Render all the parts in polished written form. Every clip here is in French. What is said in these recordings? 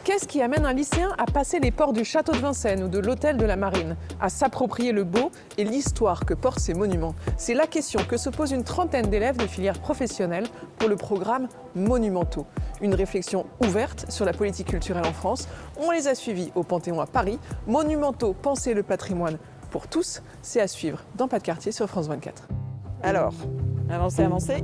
Qu'est-ce qui amène un lycéen à passer les portes du château de Vincennes ou de l'hôtel de la Marine, à s'approprier le beau et l'histoire que portent ces monuments? C'est la question que se pose une trentaine d'élèves de filières professionnelles pour le programme Monumentaux. Une réflexion ouverte sur la politique culturelle en France. On les a suivis au Panthéon à Paris. Monumentaux, penser le patrimoine pour tous, c'est à suivre dans Pas de quartier sur France 24. Alors, avancez.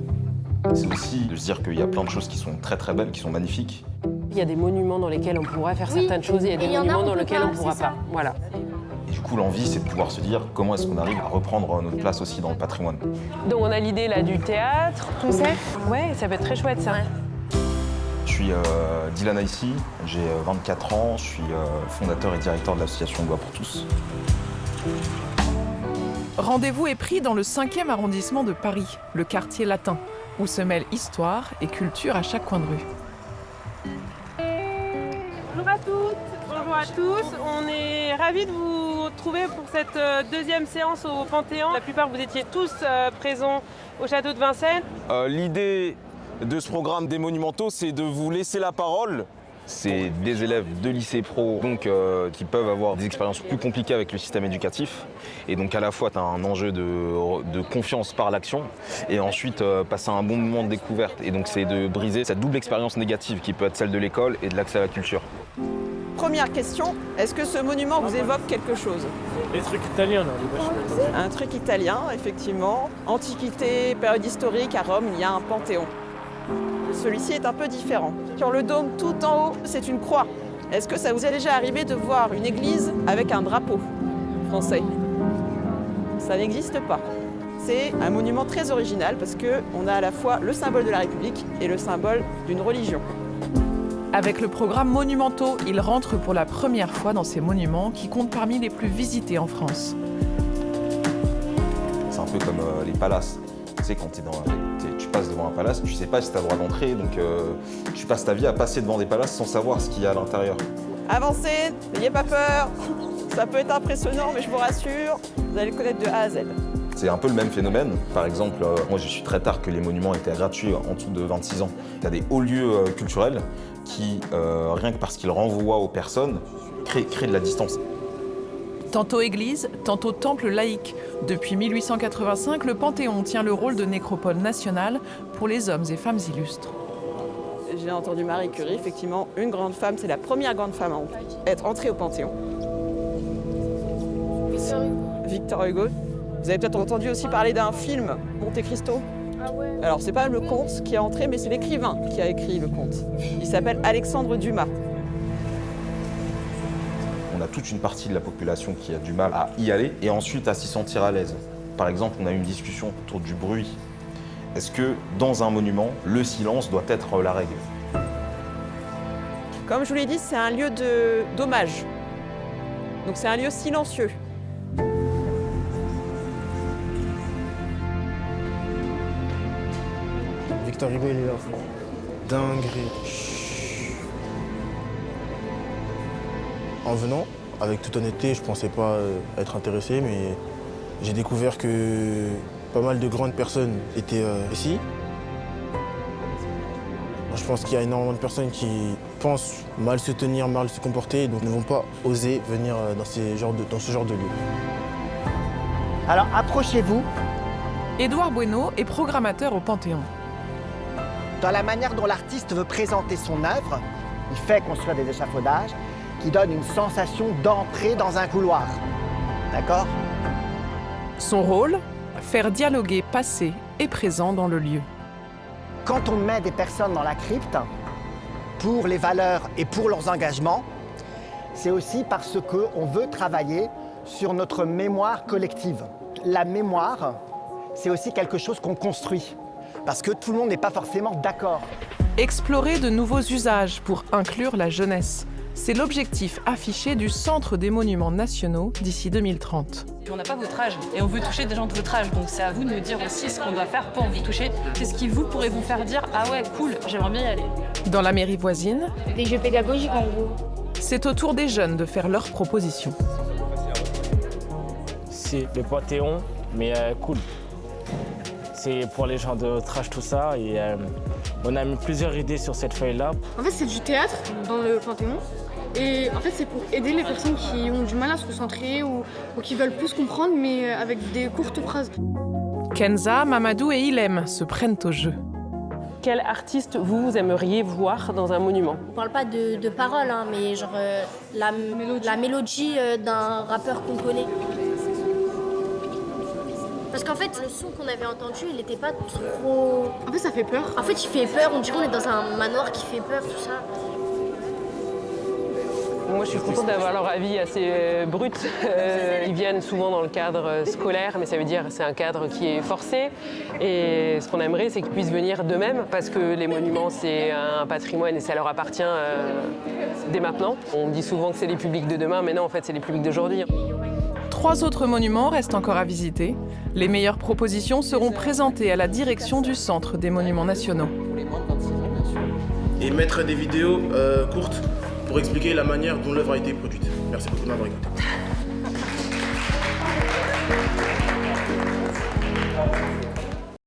C'est aussi de se dire qu'il y a plein de choses qui sont très très belles, qui sont magnifiques. Il y a des monuments dans lesquels on pourrait faire certaines choses et il y a des monuments dans lesquels on ne pourra pas. Voilà. Et du coup, l'envie, c'est de pouvoir se dire comment est-ce qu'on arrive à reprendre notre place aussi dans le patrimoine. Donc on a l'idée là du théâtre. Concert. Ouais, ça peut être très chouette ça. Ouais. Je suis Dylan Aïssi, j'ai 24 ans, je suis fondateur et directeur de l'association Bois pour tous. Rendez-vous est pris dans le 5e arrondissement de Paris, le quartier latin, où se mêlent histoire et culture à chaque coin de rue. Bonjour à toutes, bonjour à tous. On est ravis de vous retrouver pour cette deuxième séance au Panthéon. La plupart, vous étiez tous présents au château de Vincennes. L'idée de ce programme des Monumentaux, c'est de vous laisser la parole. C'est des élèves de lycée pro donc, qui peuvent avoir des expériences plus compliquées avec le système éducatif. Et donc à la fois, tu as un enjeu de confiance par l'action et ensuite passer un bon moment de découverte. Et donc c'est de briser cette double expérience négative qui peut être celle de l'école et de l'accès à la culture. Première question, est-ce que ce monument vous évoque quelque chose? Les trucs italiens, là. Un truc italien, effectivement. Antiquité, période historique, à Rome, il y a un panthéon. Celui-ci est un peu différent. Sur le dôme, tout en haut, c'est une croix. Est-ce que ça vous est déjà arrivé de voir une église avec un drapeau français? Ça n'existe pas. C'est un monument très original parce qu'on a à la fois le symbole de la République et le symbole d'une religion. Avec le programme Monumentaux, ils rentrent pour la première fois dans ces monuments qui comptent parmi les plus visités en France. C'est un peu comme les palaces. Tu sais, quand tu passes devant un palace, tu sais pas si tu as le droit d'entrer, donc tu passes ta vie à passer devant des palaces sans savoir ce qu'il y a à l'intérieur. Avancez, n'ayez pas peur. Ça peut être impressionnant, mais je vous rassure, vous allez le connaître de A à Z. C'est un peu le même phénomène. Par exemple, moi j'ai su très tard que les monuments étaient gratuits en dessous de 26 ans. Il y a des hauts lieux culturels qui, rien que parce qu'ils renvoient aux personnes, créent de la distance. Tantôt église, tantôt temple laïque. Depuis 1885, le Panthéon tient le rôle de nécropole nationale pour les hommes et femmes illustres. J'ai entendu Marie Curie, effectivement, une grande femme, c'est la première grande femme à être entrée au Panthéon. Victor Hugo. Vous avez peut-être entendu aussi parler d'un film, Monte Cristo. Alors, c'est pas le conte qui est entré, mais c'est l'écrivain qui a écrit le conte. Il s'appelle Alexandre Dumas. On a toute une partie de la population qui a du mal à y aller et ensuite à s'y sentir à l'aise. Par exemple, on a eu une discussion autour du bruit. Est-ce que dans un monument, le silence doit être la règle? Comme je vous l'ai dit, c'est un lieu d'hommage. Donc c'est un lieu silencieux. Victor Hugo, il est là. Dinguerie. En venant, avec toute honnêteté, je pensais pas être intéressé, mais j'ai découvert que pas mal de grandes personnes étaient ici. Je pense qu'il y a énormément de personnes qui pensent mal se tenir, mal se comporter, donc ne vont pas oser venir dans ce genre de lieu. Alors approchez-vous. Édouard Bueno est programmateur au Panthéon. Dans la manière dont l'artiste veut présenter son œuvre, il fait construire des échafaudages qui donnent une sensation d'entrer dans un couloir. D'accord? Son rôle, faire dialoguer passé et présent dans le lieu. Quand on met des personnes dans la crypte, pour les valeurs et pour leurs engagements, c'est aussi parce qu'on veut travailler sur notre mémoire collective. La mémoire, c'est aussi quelque chose qu'on construit, parce que tout le monde n'est pas forcément d'accord. Explorer de nouveaux usages pour inclure la jeunesse. C'est l'objectif affiché du Centre des Monuments Nationaux d'ici 2030. On n'a pas votre âge et on veut toucher des gens de votre âge, donc c'est à vous de nous dire aussi ce qu'on doit faire pour vous toucher. Qu'est-ce qui vous pourrez vous faire dire « Ah ouais, cool, j'aimerais bien y aller ». Dans la mairie voisine, Des jeux pédagogiques en gros. c'est au tour des jeunes de faire leurs propositions. C'est le Panthéon, mais cool. C'est pour les gens de notre âge, tout ça. Et on a mis plusieurs idées sur cette feuille-là. En fait, c'est du théâtre dans le Panthéon. Et en fait, c'est pour aider les personnes qui ont du mal à se concentrer ou qui veulent plus comprendre, mais avec des courtes phrases. Kenza, Mamadou et Ilem se prennent au jeu. Quel artiste vous aimeriez voir dans un monument? On parle pas de paroles, hein, mais genre la mélodie d'un rappeur qu'on connaît. Parce qu'en fait, le son qu'on avait entendu, il était pas trop... En fait, ça fait peur. En fait, il fait peur. On dirait qu'on est dans un manoir qui fait peur, tout ça. Moi, je suis contente d'avoir leur avis assez brut. Ils viennent souvent dans le cadre scolaire, mais ça veut dire que c'est un cadre qui est forcé. Et ce qu'on aimerait, c'est qu'ils puissent venir d'eux-mêmes, parce que les monuments, c'est un patrimoine et ça leur appartient dès maintenant. On dit souvent que c'est les publics de demain, mais non, en fait, c'est les publics d'aujourd'hui. 3 autres monuments restent encore à visiter. Les meilleures propositions seront présentées à la direction du Centre des Monuments Nationaux. Et mettre des vidéos courtes pour expliquer la manière dont l'œuvre a été produite. Merci beaucoup de m'avoir écouté.